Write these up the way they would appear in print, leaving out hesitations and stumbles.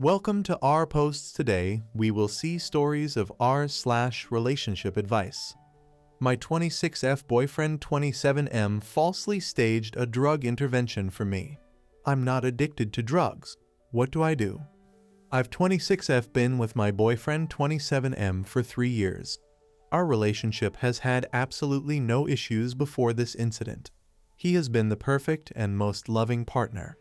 Welcome to our posts. Today, we will see stories of r/relationship advice. My 26F boyfriend 27M falsely staged a drug intervention for me. I'm not addicted to drugs. What do I do? I've 26F been with my boyfriend 27M for 3 years. Our relationship has had absolutely no issues before this incident. He has been the perfect and most loving partner.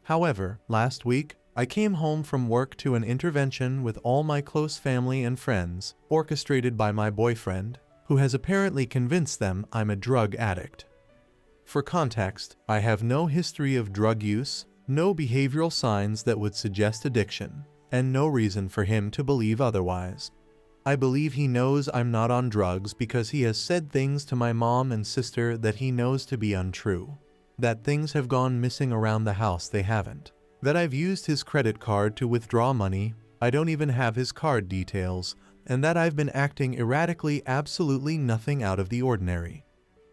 However, last week, I came home from work to an intervention with all my close family and friends, orchestrated by my boyfriend, who has apparently convinced them I'm a drug addict. For context, I have no history of drug use, no behavioral signs that would suggest addiction, and no reason for him to believe otherwise. I believe he knows I'm not on drugs because he has said things to my mom and sister that he knows to be untrue. That things have gone missing around the house, they haven't. That I've used his credit card to withdraw money, I don't even have his card details, and that I've been acting erratically, absolutely nothing out of the ordinary.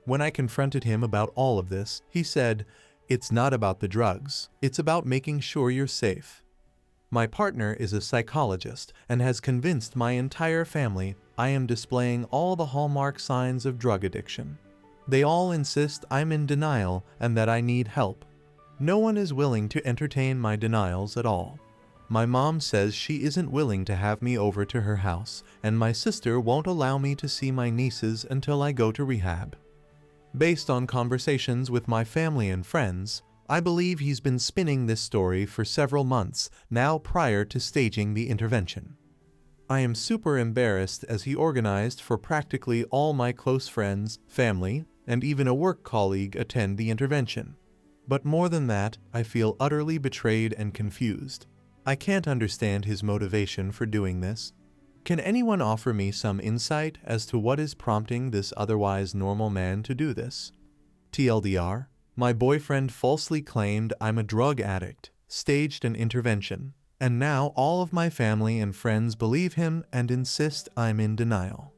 When I confronted him about all of this, he said, "It's not about the drugs, it's about making sure you're safe." My partner is a psychologist and has convinced my entire family I am displaying all the hallmark signs of drug addiction. They all insist I'm in denial and that I need help. No one is willing to entertain my denials at all. My mom says she isn't willing to have me over to her house, and my sister won't allow me to see my nieces until I go to rehab. Based on conversations with my family and friends, I believe he's been spinning this story for several months now prior to staging the intervention. I am super embarrassed as he organized for practically all my close friends, family, and even a work colleague attend the intervention. But more than that, I feel utterly betrayed and confused. I can't understand his motivation for doing this. Can anyone offer me some insight as to what is prompting this otherwise normal man to do this? TLDR, my boyfriend falsely claimed I'm a drug addict, staged an intervention, and now all of my family and friends believe him and insist I'm in denial.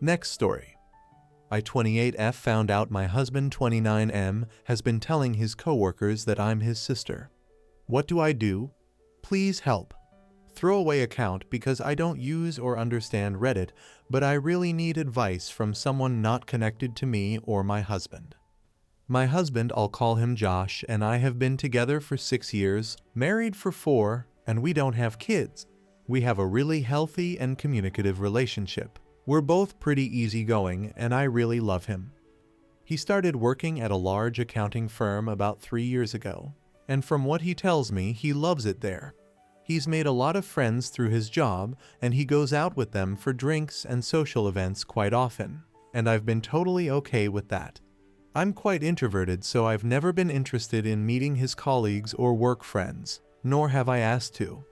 Next story. I 28F found out my husband 29M has been telling his coworkers that I'm his sister. What do I do? Please help. Throwaway account because I don't use or understand Reddit, but I really need advice from someone not connected to me or my husband. My husband, I'll call him Josh, and I have been together for 6 years, married for 4, and we don't have kids. We have a really healthy and communicative relationship. We're both pretty easygoing, and I really love him. He started working at a large accounting firm about 3 years ago, and from what he tells me, he loves it there. He's made a lot of friends through his job, and he goes out with them for drinks and social events quite often, and I've been totally okay with that. I'm quite introverted, so I've never been interested in meeting his colleagues or work friends, nor have I asked to.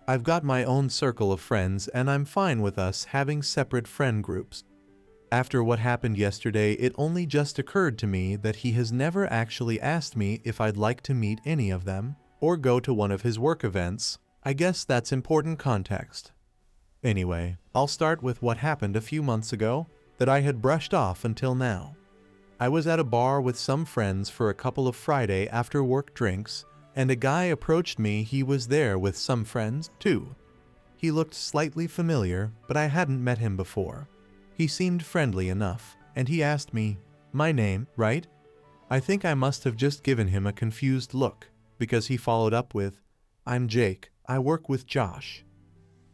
I've got my own circle of friends, and I'm fine with us having separate friend groups. After what happened yesterday, it only just occurred to me that he has never actually asked me if I'd like to meet any of them, or go to one of his work events. I guess that's important context. Anyway, I'll start with what happened a few months ago that I had brushed off until now. I was at a bar with some friends for a couple of Friday after work drinks, and a guy approached me. He was there with some friends, too. He looked slightly familiar, but I hadn't met him before. He seemed friendly enough, and he asked me, "My name, right?" I think I must have just given him a confused look, because he followed up with, "I'm Jake, I work with Josh."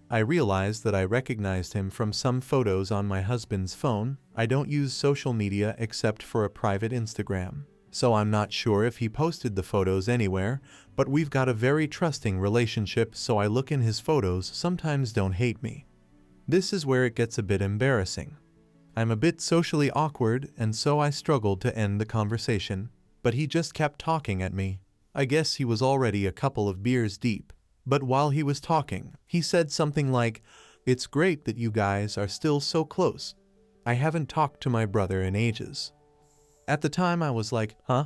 I realized that I recognized him from some photos on my husband's phone. I don't use social media except for a private Instagram, so I'm not sure if he posted the photos anywhere, but we've got a very trusting relationship, so I look in his photos. Sometimes don't hate me. This is where it gets a bit embarrassing. I'm a bit socially awkward, and so I struggled to end the conversation, but he just kept talking at me. I guess he was already a couple of beers deep. But while he was talking, he said something like, "It's great that you guys are still so close. I haven't talked to my brother in ages." At the time I was like, huh?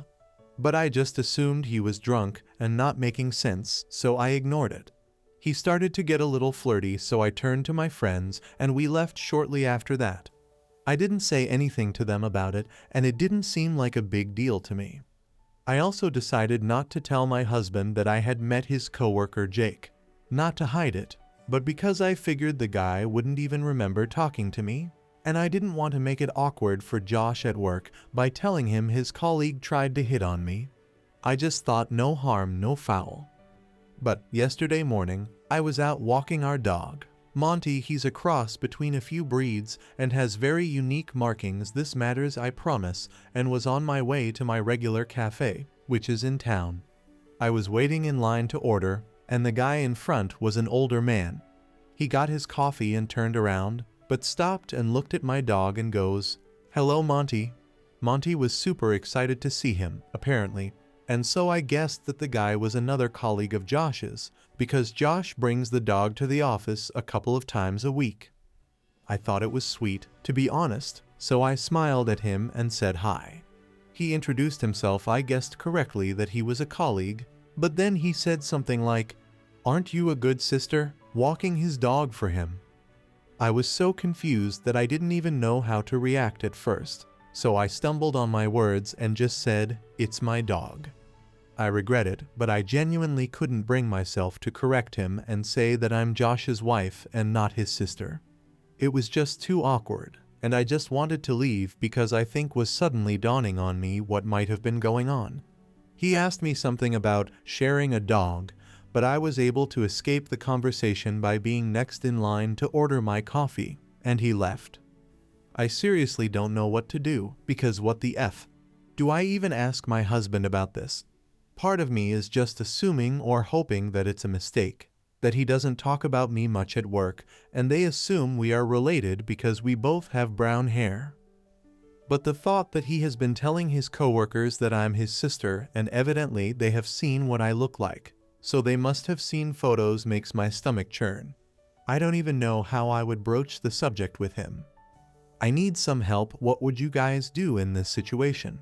But I just assumed he was drunk and not making sense, so I ignored it. He started to get a little flirty, so I turned to my friends and we left shortly after that. I didn't say anything to them about it, and it didn't seem like a big deal to me. I also decided not to tell my husband that I had met his coworker Jake. not to hide it, but because I figured the guy wouldn't even remember talking to me, and I didn't want to make it awkward for Josh at work by telling him his colleague tried to hit on me. I just thought no harm, no foul. But yesterday morning, I was out walking our dog. Monty, he's a cross between a few breeds and has very unique markings. This matters, I promise, and was on my way to my regular cafe, which is in town. I was waiting in line to order, and the guy in front was an older man. He got his coffee and turned around, but stopped and looked at my dog and goes, "Hello, Monty." Monty was super excited to see him, apparently, and so I guessed that the guy was another colleague of Josh's, because Josh brings the dog to the office a couple of times a week. I thought it was sweet, to be honest, so I smiled at him and said hi. He introduced himself. I guessed correctly that he was a colleague, but then he said something like, "Aren't you a good sister?" walking his dog for him. I was so confused that I didn't even know how to react at first, so I stumbled on my words and just said, "It's my dog." I regret it, but I genuinely couldn't bring myself to correct him and say that I'm Josh's wife and not his sister. It was just too awkward, and I just wanted to leave because I think was suddenly dawning on me what might have been going on. He asked me something about sharing a dog, but I was able to escape the conversation by being next in line to order my coffee, and he left. I seriously don't know what to do, because what the F? Do I even ask my husband about this? Part of me is just assuming or hoping that it's a mistake, that he doesn't talk about me much at work, and they assume we are related because we both have brown hair. But the thought that he has been telling his coworkers that I'm his sister, and evidently they have seen what I look like, so they must have seen photos, makes my stomach churn. I don't even know how I would broach the subject with him. I need some help. What would you guys do in this situation?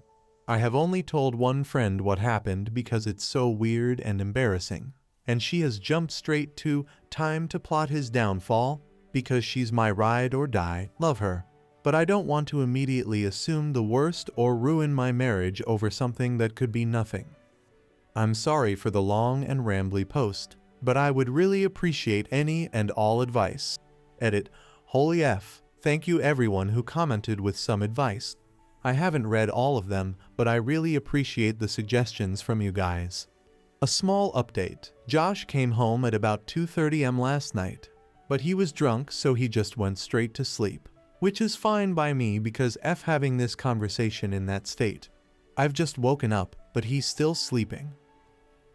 I have only told one friend what happened because it's so weird and embarrassing, and she has jumped straight to time to plot his downfall because she's my ride or die. Love her. But I don't want to immediately assume the worst or ruin my marriage over something that could be nothing. I'm sorry for the long and rambly post, but I would really appreciate any and all advice. Edit. Holy F. Thank you everyone who commented with some advice. I haven't read all of them, but I really appreciate the suggestions from you guys. A small update. Josh came home at about 2:30 am last night, but he was drunk, so he just went straight to sleep, which is fine by me because F having this conversation in that state. I've just woken up, but he's still sleeping.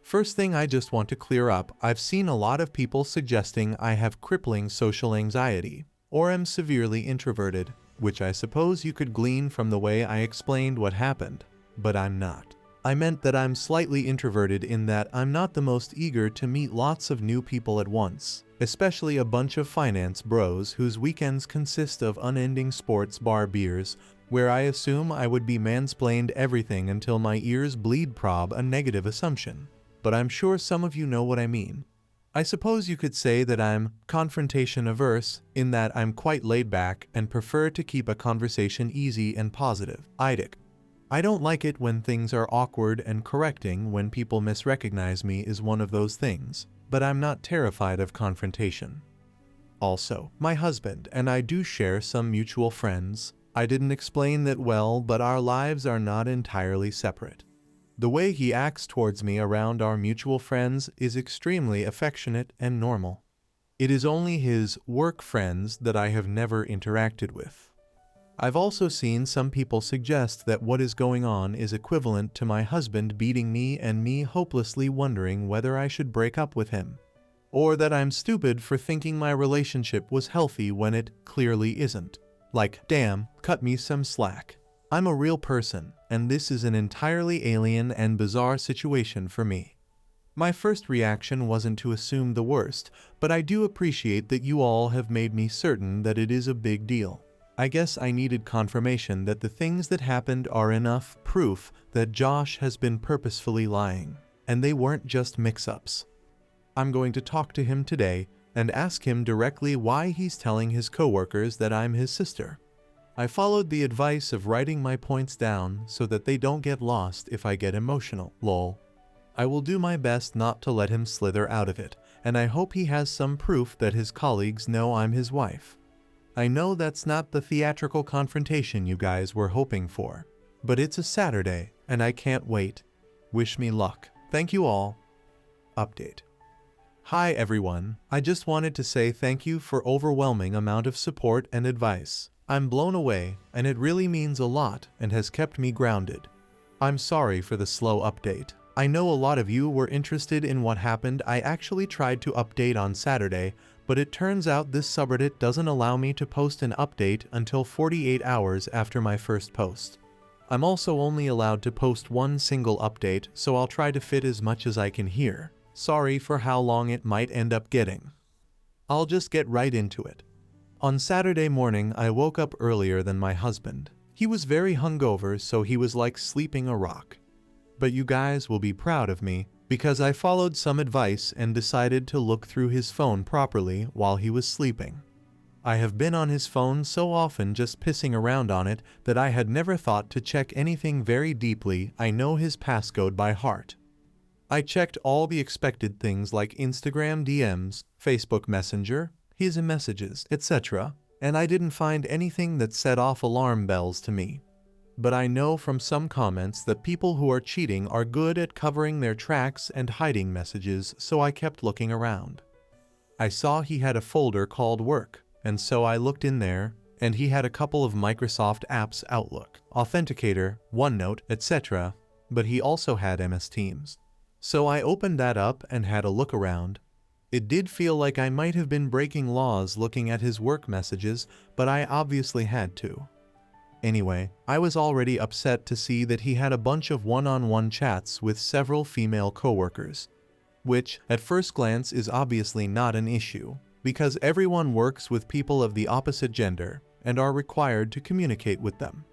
First thing I just want to clear up, I've seen a lot of people suggesting I have crippling social anxiety, or am severely introverted, which I suppose you could glean from the way I explained what happened, but I'm not. I meant that I'm slightly introverted in that I'm not the most eager to meet lots of new people at once, especially a bunch of finance bros whose weekends consist of unending sports bar beers, where I assume I would be mansplained everything until my ears bleed. Prob a negative assumption, but I'm sure some of you know what I mean. I suppose you could say that I'm confrontation averse, in that I'm quite laid back and prefer to keep a conversation easy and positive. I don't like it when things are awkward, and correcting when people misrecognize me is one of those things, but I'm not terrified of confrontation. Also, my husband and I do share some mutual friends. I didn't explain that well, but our lives are not entirely separate. The way he acts towards me around our mutual friends is extremely affectionate and normal. It is only his work friends that I have never interacted with. I've also seen some people suggest that what is going on is equivalent to my husband beating me and me hopelessly wondering whether I should break up with him, or that I'm stupid for thinking my relationship was healthy when it clearly isn't. Like, damn, cut me some slack. I'm a real person, and this is an entirely alien and bizarre situation for me. My first reaction wasn't to assume the worst, but I do appreciate that you all have made me certain that it is a big deal. I guess I needed confirmation that the things that happened are enough proof that Josh has been purposefully lying, and they weren't just mix-ups. I'm going to talk to him today and ask him directly why he's telling his coworkers that I'm his sister. I followed the advice of writing my points down so that they don't get lost if I get emotional. Lol. I will do my best not to let him slither out of it, and I hope he has some proof that his colleagues know I'm his wife. I know that's not the theatrical confrontation you guys were hoping for, but it's a Saturday, and I can't wait. Wish me luck. Thank you all. Update. Hi everyone, I just wanted to say thank you for overwhelming amount of support and advice. I'm blown away, and it really means a lot and has kept me grounded. I'm sorry for the slow update. I know a lot of you were interested in what happened. I actually tried to update on Saturday, but it turns out this subreddit doesn't allow me to post an update until 48 hours after my first post. I'm also only allowed to post one single update, so I'll try to fit as much as I can here. Sorry for how long it might end up getting. I'll just get right into it. On Saturday morning, I woke up earlier than my husband. He was very hungover, so he was like sleeping a rock. But you guys will be proud of me, because I followed some advice and decided to look through his phone properly while he was sleeping. I have been on his phone so often just pissing around on it that I had never thought to check anything very deeply. I know his passcode by heart. I checked all the expected things like Instagram DMs, Facebook Messenger, his messages, etc., and I didn't find anything that set off alarm bells to me. But I know from some comments that people who are cheating are good at covering their tracks and hiding messages, so I kept looking around. I saw he had a folder called Work, and so I looked in there, and he had a couple of Microsoft apps, Outlook, Authenticator, OneNote, etc., but he also had MS Teams. So I opened that up and had a look around. It did feel like I might have been breaking laws looking at his work messages, but I obviously had to. Anyway, I was already upset to see that he had a bunch of one-on-one chats with several female coworkers, which, at first glance, is obviously not an issue, because everyone works with people of the opposite gender and are required to communicate with them.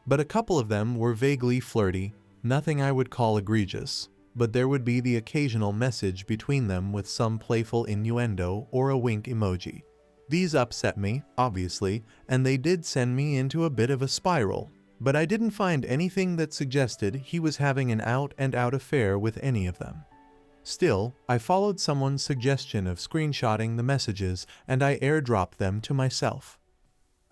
But a couple of them were vaguely flirty, nothing I would call egregious, but there would be the occasional message between them with some playful innuendo or a wink emoji. These upset me, obviously, and they did send me into a bit of a spiral, but I didn't find anything that suggested he was having an out-and-out affair with any of them. Still, I followed someone's suggestion of screenshotting the messages and I airdropped them to myself.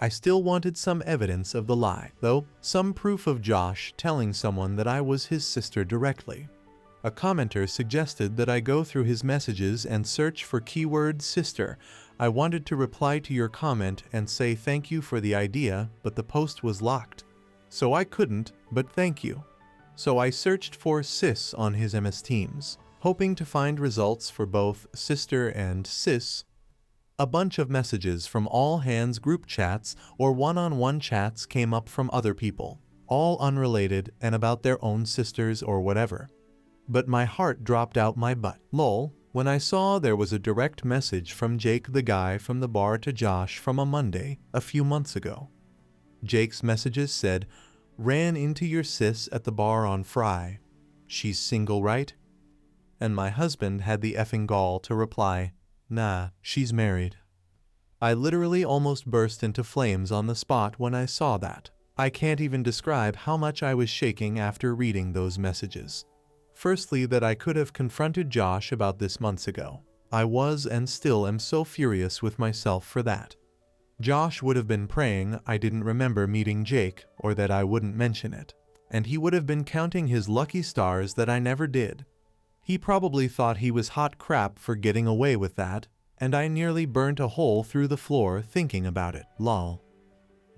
I still wanted some evidence of the lie, though, some proof of Josh telling someone that I was his sister directly. A commenter suggested that I go through his messages and search for keyword sister. I wanted to reply to your comment and say thank you for the idea, but the post was locked. So I couldn't, but thank you. So I searched for sis on his MS Teams, hoping to find results for both sister and sis. A bunch of messages from all hands group chats or one-on-one chats came up from other people, all unrelated and about their own sisters or whatever. But my heart dropped out my butt, lol, when I saw there was a direct message from Jake, the guy from the bar, to Josh from a Monday a few months ago. Jake's messages said, "Ran into your sis at the bar on Fry. She's single, right?" And my husband had the effing gall to reply, "Nah, she's married." I literally almost burst into flames on the spot when I saw that. I can't even describe how much I was shaking after reading those messages. Firstly, that I could have confronted Josh about this months ago. I was and still am so furious with myself for that. Josh would have been praying I didn't remember meeting Jake or that I wouldn't mention it. And he would have been counting his lucky stars that I never did. He probably thought he was hot crap for getting away with that, and I nearly burnt a hole through the floor thinking about it, lol.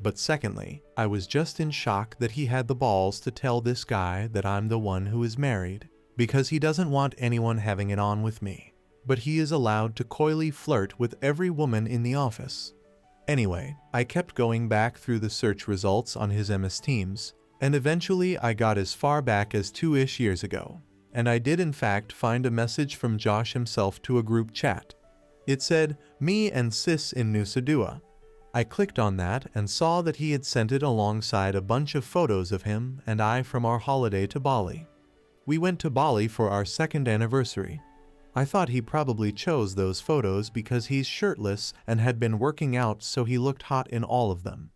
But secondly, I was just in shock that he had the balls to tell this guy that I'm the one who is married, because he doesn't want anyone having it on with me. But he is allowed to coyly flirt with every woman in the office. Anyway, I kept going back through the search results on his MS Teams, and eventually I got as far back as 2-ish years ago. And I did in fact find a message from Josh himself to a group chat. It said, "Me and sis in Nusa Dua." I clicked on that and saw that he had sent it alongside a bunch of photos of him and I from our holiday to Bali. We went to Bali for our 2nd anniversary. I thought he probably chose those photos because he's shirtless and had been working out, so he looked hot in all of them.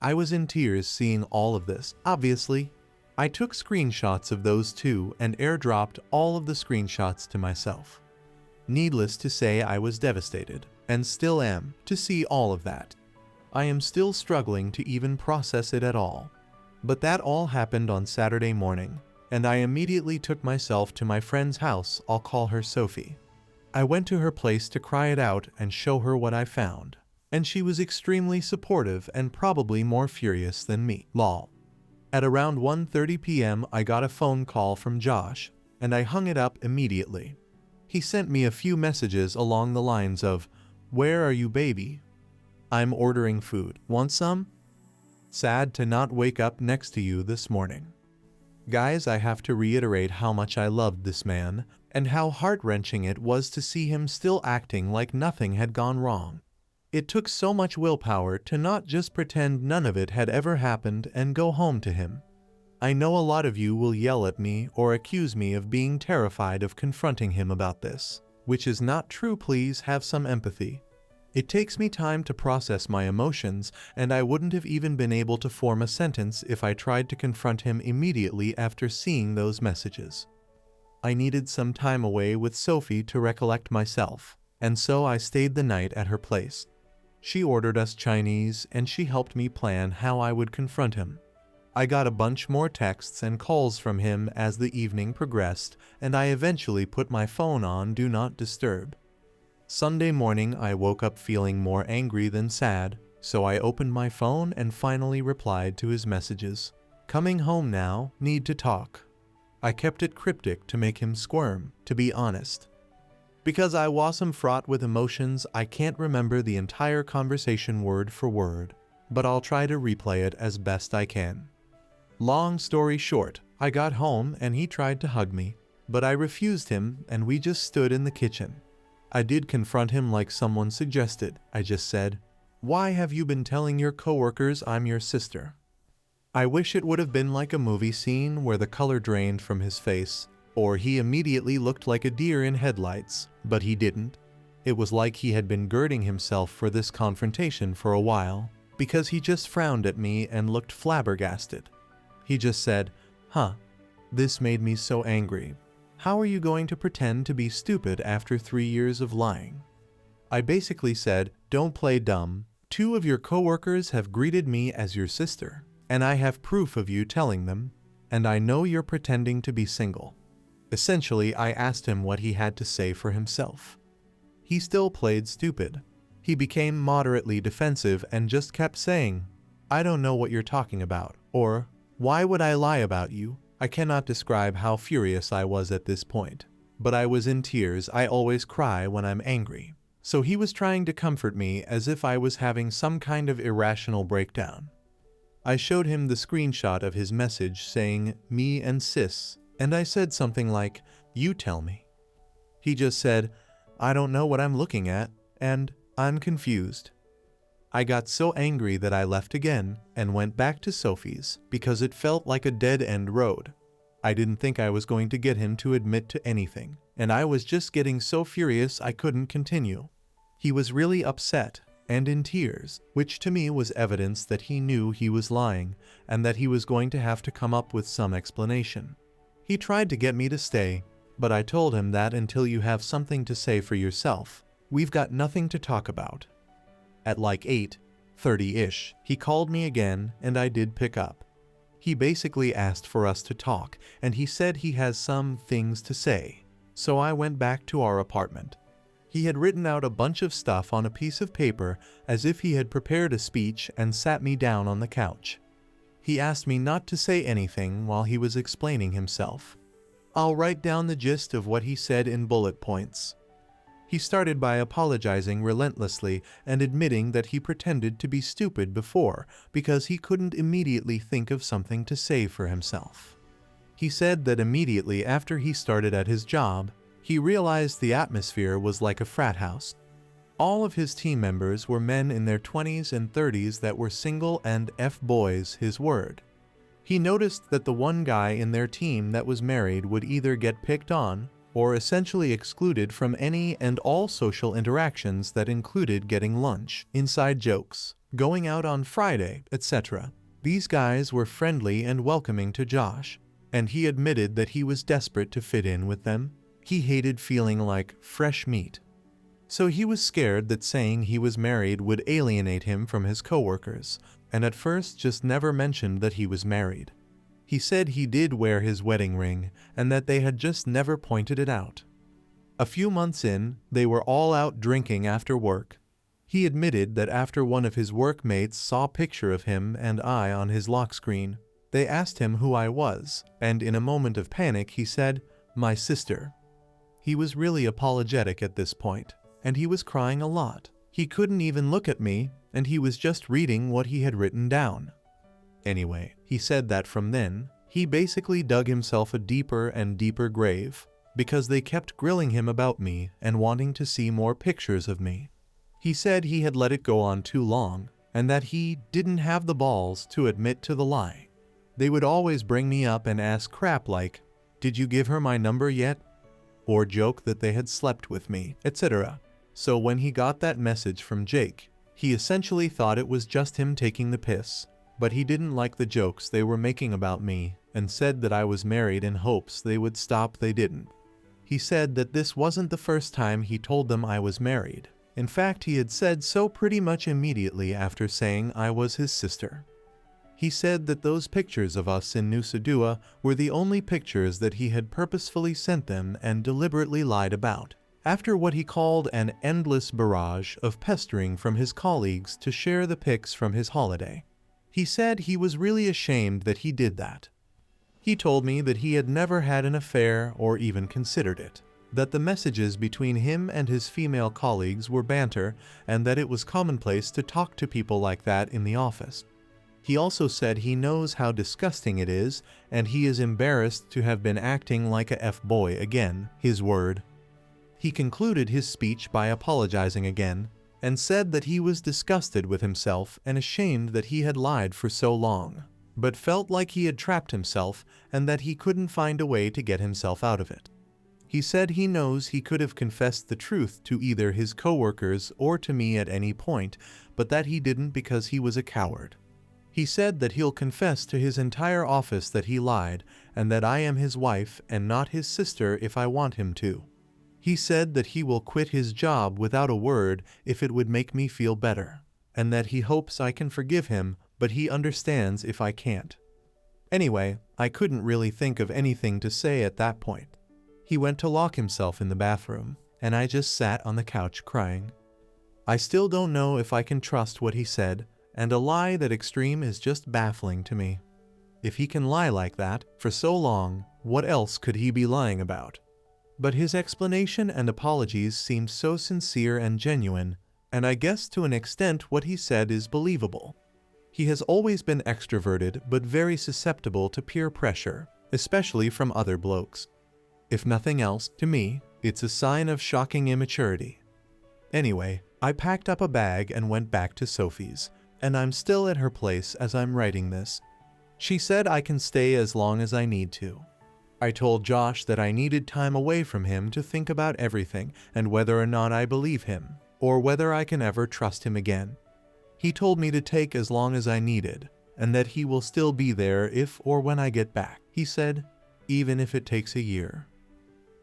I was in tears seeing all of this, obviously. I took screenshots of those too and airdropped all of the screenshots to myself. Needless to say, I was devastated, and still am, to see all of that. I am still struggling to even process it at all. But that all happened on Saturday morning, and I immediately took myself to my friend's house. I'll call her Sophie. I went to her place to cry it out and show her what I found, and she was extremely supportive and probably more furious than me. Lol. At around 1:30 p.m. I got a phone call from Josh, and I hung it up immediately. He sent me a few messages along the lines of, "Where are you, baby? I'm ordering food. Want some? Sad to not wake up next to you this morning." Guys, I have to reiterate how much I loved this man, and how heart-wrenching it was to see him still acting like nothing had gone wrong. It took so much willpower to not just pretend none of it had ever happened and go home to him. I know a lot of you will yell at me or accuse me of being terrified of confronting him about this, which is not true. Please have some empathy. It takes me time to process my emotions, and I wouldn't have even been able to form a sentence if I tried to confront him immediately after seeing those messages. I needed some time away with Sophie to recollect myself, and so I stayed the night at her place. She ordered us Chinese, and she helped me plan how I would confront him. I got a bunch more texts and calls from him as the evening progressed, and I eventually put my phone on Do Not Disturb. Sunday morning I woke up feeling more angry than sad, so I opened my phone and finally replied to his messages. "Coming home now, need to talk." I kept it cryptic to make him squirm, to be honest. Because I wasn't fraught with emotions, I can't remember the entire conversation word for word, but I'll try to replay it as best I can. Long story short, I got home and he tried to hug me, but I refused him and we just stood in the kitchen. I did confront him like someone suggested. I just said, "Why have you been telling your coworkers I'm your sister?" I wish it would have been like a movie scene where the color drained from his face, or he immediately looked like a deer in headlights, but he didn't. It was like he had been girding himself for this confrontation for a while, because he just frowned at me and looked flabbergasted. He just said, "Huh." This made me so angry. How are you going to pretend to be stupid after 3 years of lying? I basically said, "Don't play dumb. 2 of your coworkers have greeted me as your sister, and I have proof of you telling them, and I know you're pretending to be single." Essentially, I asked him what he had to say for himself. He still played stupid. He became moderately defensive and just kept saying, "I don't know what you're talking about," or, "Why would I lie about you?" I cannot describe how furious I was at this point, but I was in tears. I always cry when I'm angry. So he was trying to comfort me as if I was having some kind of irrational breakdown. I showed him the screenshot of his message saying, "Me and sis," and I said something like, "You tell me." He just said, "I don't know what I'm looking at," and "I'm confused." I got so angry that I left again and went back to Sophie's because it felt like a dead-end road. I didn't think I was going to get him to admit to anything, and I was just getting so furious I couldn't continue. He was really upset and in tears, which to me was evidence that he knew he was lying and that he was going to have to come up with some explanation. He tried to get me to stay, but I told him that until you have something to say for yourself, we've got nothing to talk about. At like 8:30-ish, he called me again and I did pick up. He basically asked for us to talk and he said he has some things to say, so I went back to our apartment. He had written out a bunch of stuff on a piece of paper as if he had prepared a speech and sat me down on the couch. He asked me not to say anything while he was explaining himself. I'll write down the gist of what he said in bullet points. He started by apologizing relentlessly and admitting that he pretended to be stupid before because he couldn't immediately think of something to say for himself. He said that immediately after he started at his job, he realized the atmosphere was like a frat house. All of his team members were men in their 20s and 30s that were single and F-boys, his word. He noticed that the one guy in their team that was married would either get picked on or essentially excluded from any and all social interactions that included getting lunch, inside jokes, going out on Friday, etc. These guys were friendly and welcoming to Josh, and he admitted that he was desperate to fit in with them, He hated feeling like fresh meat. So he was scared that saying he was married would alienate him from his coworkers, and at first just never mentioned that he was married. He said he did wear his wedding ring and that they had just never pointed it out. A few months in, they were all out drinking after work. He admitted that after one of his workmates saw a picture of him and I on his lock screen, they asked him who I was, and in a moment of panic he said, "My sister." He was really apologetic at this point, and he was crying a lot. He couldn't even look at me, and he was just reading what he had written down. Anyway, he said that from then, he basically dug himself a deeper and deeper grave, because they kept grilling him about me and wanting to see more pictures of me. He said he had let it go on too long, and that he didn't have the balls to admit to the lie. They would always bring me up and ask crap like, "Did you give her my number yet?" Or joke that they had slept with me, etc. So when he got that message from Jake, he essentially thought it was just him taking the piss, but he didn't like the jokes they were making about me and said that I was married in hopes they would stop. They didn't. He said that this wasn't the first time he told them I was married. In fact, he had said so pretty much immediately after saying I was his sister. He said that those pictures of us in Nusa Dua were the only pictures that he had purposefully sent them and deliberately lied about, after what he called an endless barrage of pestering from his colleagues to share the pics from his holiday. He said he was really ashamed that he did that. He told me that he had never had an affair or even considered it, that the messages between him and his female colleagues were banter, and that it was commonplace to talk to people like that in the office. He also said he knows how disgusting it is, and he is embarrassed to have been acting like a F-boy again, his word. He concluded his speech by apologizing again, and said that he was disgusted with himself and ashamed that he had lied for so long, but felt like he had trapped himself and that he couldn't find a way to get himself out of it. He said he knows he could have confessed the truth to either his coworkers or to me at any point, but that he didn't because he was a coward. He said that he'll confess to his entire office that he lied and that I am his wife and not his sister if I want him to. He said that he will quit his job without a word if it would make me feel better, and that he hopes I can forgive him, but he understands if I can't. Anyway, I couldn't really think of anything to say at that point. He went to lock himself in the bathroom, and I just sat on the couch crying. I still don't know if I can trust what he said, and a lie that extreme is just baffling to me. If he can lie like that for so long, what else could he be lying about? But his explanation and apologies seemed so sincere and genuine, and I guess to an extent what he said is believable. He has always been extroverted but very susceptible to peer pressure, especially from other blokes. If nothing else, to me, it's a sign of shocking immaturity. Anyway, I packed up a bag and went back to Sophie's, and I'm still at her place as I'm writing this. She said I can stay as long as I need to. I told Josh that I needed time away from him to think about everything and whether or not I believe him, or whether I can ever trust him again. He told me to take as long as I needed, and that he will still be there if or when I get back. He said, even if it takes a year.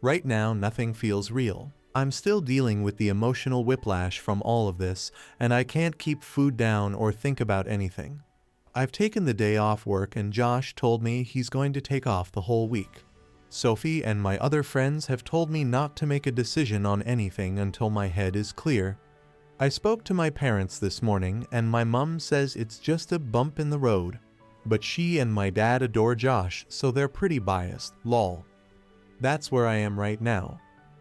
Right now, nothing feels real. I'm still dealing with the emotional whiplash from all of this, and I can't keep food down or think about anything. I've taken the day off work and Josh told me he's going to take off the whole week. Sophie and my other friends have told me not to make a decision on anything until my head is clear. I spoke to my parents this morning and my mum says it's just a bump in the road, but she and my dad adore Josh, so they're pretty biased, lol. That's where I am right now.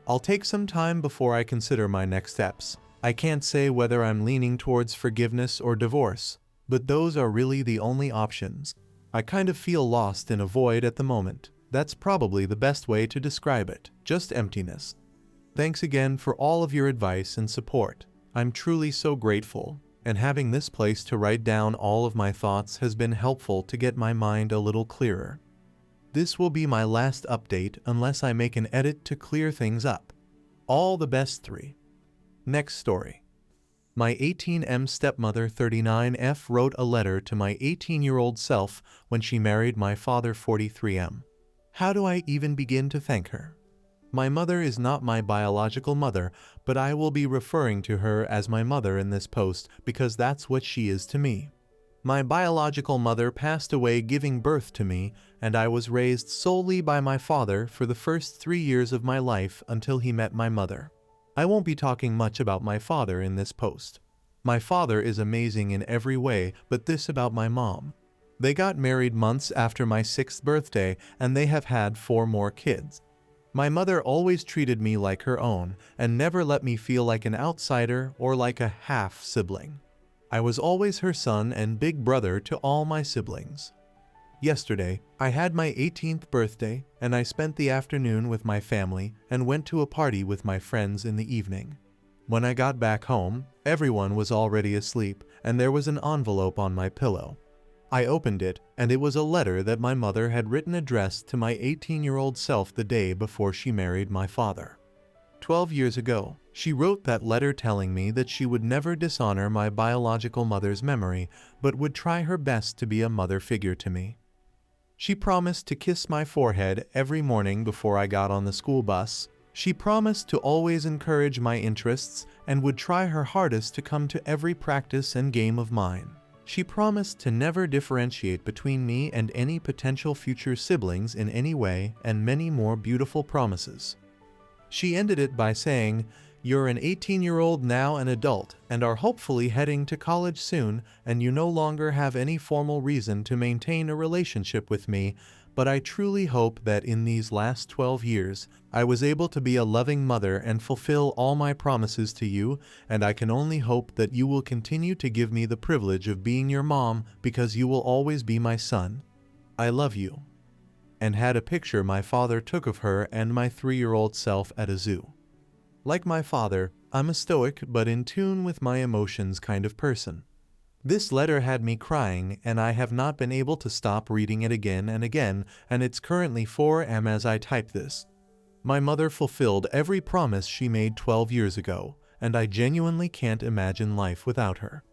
I'll take some time before I consider my next steps. I can't say whether I'm leaning towards forgiveness or divorce, but those are really the only options. I kind of feel lost in a void at the moment. That's probably the best way to describe it, just emptiness. Thanks again for all of your advice and support. I'm truly so grateful, and having this place to write down all of my thoughts has been helpful to get my mind a little clearer. This will be my last update unless I make an edit to clear things up. All the best 3. Next story. My 18M stepmother 39F wrote a letter to my 18-year-old self when she married my father 43M. How do I even begin to thank her? My mother is not my biological mother, but I will be referring to her as my mother in this post because that's what she is to me. My biological mother passed away giving birth to me, and I was raised solely by my father for the first 3 years of my life until he met my mother. I won't be talking much about my father in this post. My father is amazing in every way, but this about my mom. They got married months after my 6th birthday, and they have had 4 more kids. My mother always treated me like her own, and never let me feel like an outsider or like a half-sibling. I was always her son and big brother to all my siblings. Yesterday, I had my 18th birthday, and I spent the afternoon with my family and went to a party with my friends in the evening. When I got back home, everyone was already asleep, and there was an envelope on my pillow. I opened it, and it was a letter that my mother had written addressed to my 18-year-old self the day before she married my father. 12 years ago, she wrote that letter telling me that she would never dishonor my biological mother's memory, but would try her best to be a mother figure to me. She promised to kiss my forehead every morning before I got on the school bus. She promised to always encourage my interests and would try her hardest to come to every practice and game of mine. She promised to never differentiate between me and any potential future siblings in any way, and many more beautiful promises. She ended it by saying, "You're an 18-year-old now, an adult, and are hopefully heading to college soon, and you no longer have any formal reason to maintain a relationship with me, but I truly hope that in these last 12 years, I was able to be a loving mother and fulfill all my promises to you, and I can only hope that you will continue to give me the privilege of being your mom because you will always be my son. I love you." And had a picture my father took of her and my 3-year-old self at a zoo. Like my father, I'm a stoic but in tune with my emotions kind of person. This letter had me crying, and I have not been able to stop reading it again and again, and it's currently 4 a.m. as I type this. My mother fulfilled every promise she made 12 years ago, and I genuinely can't imagine life without her.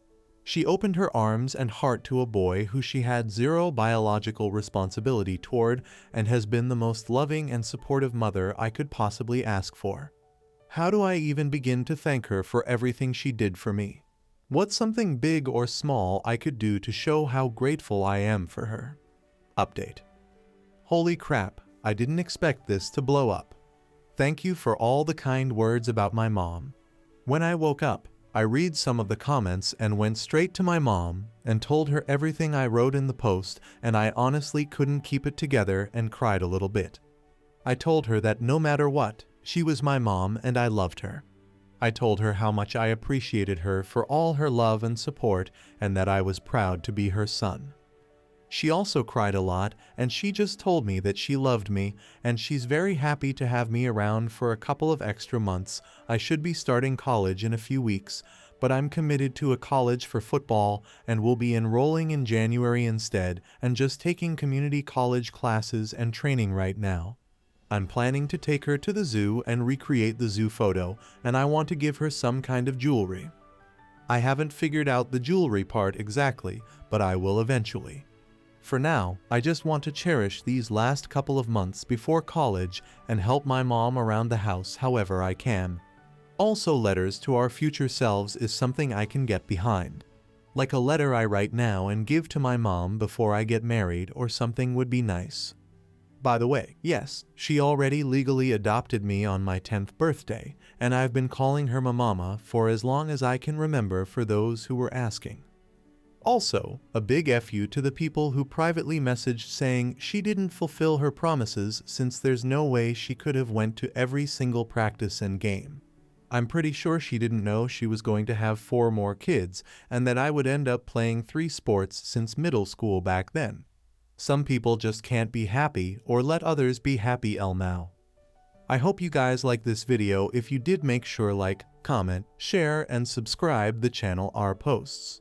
She opened her arms and heart to a boy who she had 0 biological responsibility toward, and has been the most loving and supportive mother I could possibly ask for. How do I even begin to thank her for everything she did for me? What's something big or small I could do to show how grateful I am for her? Update. Holy crap, I didn't expect this to blow up. Thank you for all the kind words about my mom. When I woke up, I read some of the comments and went straight to my mom and told her everything I wrote in the post, and I honestly couldn't keep it together and cried a little bit. I told her that no matter what, she was my mom and I loved her. I told her how much I appreciated her for all her love and support, and that I was proud to be her son. She also cried a lot, and she just told me that she loved me, and she's very happy to have me around for a couple of extra months. I should be starting college in a few weeks, but I'm committed to a college for football and will be enrolling in January instead, and just taking community college classes and training right now. I'm planning to take her to the zoo and recreate the zoo photo, and I want to give her some kind of jewelry. I haven't figured out the jewelry part exactly, but I will eventually. For now, I just want to cherish these last couple of months before college and help my mom around the house however I can. Also, letters to our future selves is something I can get behind. Like a letter I write now and give to my mom before I get married or something would be nice. By the way, yes, she already legally adopted me on my 10th birthday, and I've been calling her my mama for as long as I can remember for those who were asking. Also, a big F you to the people who privately messaged saying she didn't fulfill her promises since there's no way she could have went to every single practice and game. I'm pretty sure she didn't know she was going to have 4 more kids and that I would end up playing 3 sports since middle school back then. Some people just can't be happy or let others be happy now. I hope you guys like this video. If you did, make sure like, comment, share, and subscribe the channel our posts.